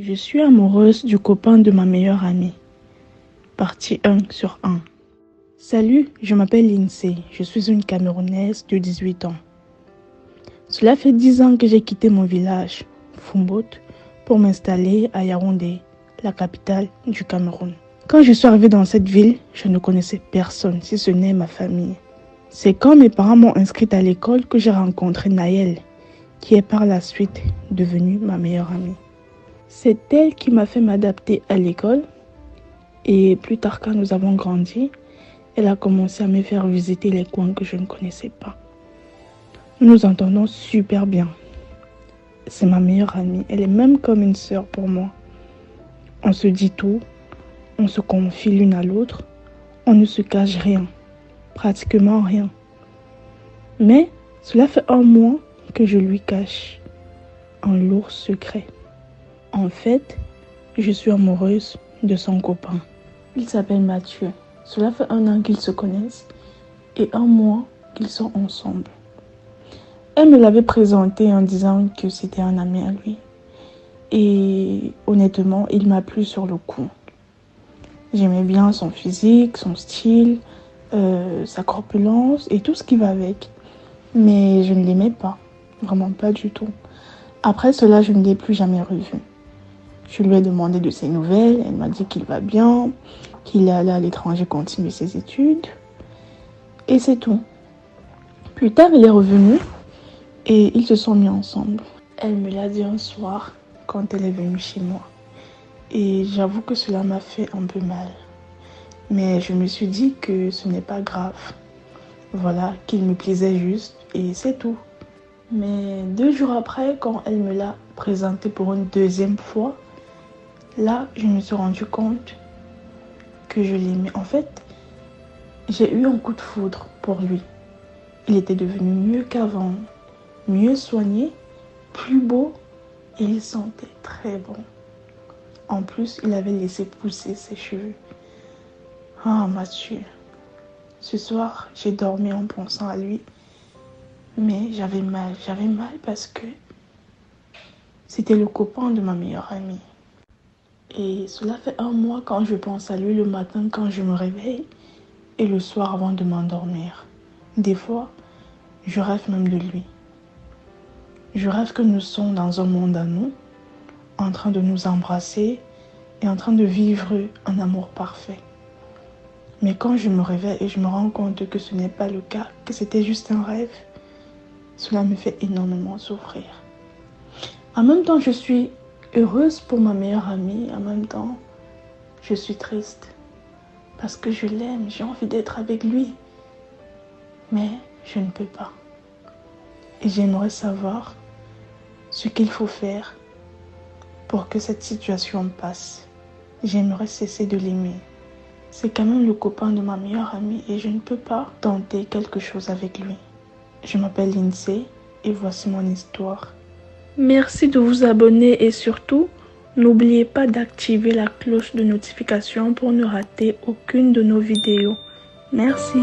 Je suis amoureuse du copain de ma meilleure amie. Partie 1/1. Salut, je m'appelle Lindsay. Je suis une Camerounaise de 18 ans. Cela fait 10 ans que j'ai quitté mon village, Fumbot, pour m'installer à Yaoundé, la capitale du Cameroun. Quand je suis arrivée dans cette ville, je ne connaissais personne, si ce n'est ma famille. C'est quand mes parents m'ont inscrite à l'école que j'ai rencontré Naël, qui est par la suite devenue ma meilleure amie. C'est elle qui m'a fait m'adapter à l'école et plus tard quand nous avons grandi, elle a commencé à me faire visiter les coins que je ne connaissais pas. Nous nous entendons super bien. C'est ma meilleure amie, elle est même comme une sœur pour moi. On se dit tout, on se confie l'une à l'autre, on ne se cache rien, pratiquement rien. Mais cela fait un mois que je lui cache un lourd secret. En fait, je suis amoureuse de son copain. Il s'appelle Mathieu. Cela fait 1 an qu'ils se connaissent et 1 mois qu'ils sont ensemble. Elle me l'avait présenté en disant que c'était un ami à lui. Et honnêtement, il m'a plu sur le coup. J'aimais bien son physique, son style, sa corpulence et tout ce qui va avec. Mais je ne l'aimais pas, vraiment pas du tout. Après cela, je ne l'ai plus jamais revu. Je lui ai demandé de ses nouvelles, elle m'a dit qu'il va bien, qu'il est allé à l'étranger continuer ses études. Et c'est tout. Plus tard, il est revenu et ils se sont mis ensemble. Elle me l'a dit un soir quand elle est venue chez moi. Et j'avoue que cela m'a fait un peu mal. Mais je me suis dit que ce n'est pas grave. Voilà, qu'il me plaisait juste et c'est tout. Mais 2 jours après, quand elle me l'a présenté pour une 2e fois, là, je me suis rendu compte que je l'aimais. En fait, j'ai eu un coup de foudre pour lui. Il était devenu mieux qu'avant, mieux soigné, plus beau et il sentait très bon. En plus, il avait laissé pousser ses cheveux. Ah, Mathieu. Ce soir, j'ai dormi en pensant à lui. Mais j'avais mal parce que c'était le copain de ma meilleure amie. Et cela fait 1 mois quand je pense à lui le matin quand je me réveille et le soir avant de m'endormir. Des fois, je rêve même de lui. Je rêve que nous sommes dans un monde à nous, en train de nous embrasser et en train de vivre un amour parfait. Mais quand je me réveille et je me rends compte que ce n'est pas le cas, que c'était juste un rêve, cela me fait énormément souffrir. En même temps, je suis heureuse pour ma meilleure amie. En même temps, je suis triste. Parce que je l'aime, j'ai envie d'être avec lui. Mais je ne peux pas. Et j'aimerais savoir ce qu'il faut faire pour que cette situation passe. J'aimerais cesser de l'aimer. C'est quand même le copain de ma meilleure amie et je ne peux pas tenter quelque chose avec lui. Je m'appelle Lindsay et voici mon histoire. Merci de vous abonner et surtout, n'oubliez pas d'activer la cloche de notification pour ne rater aucune de nos vidéos. Merci.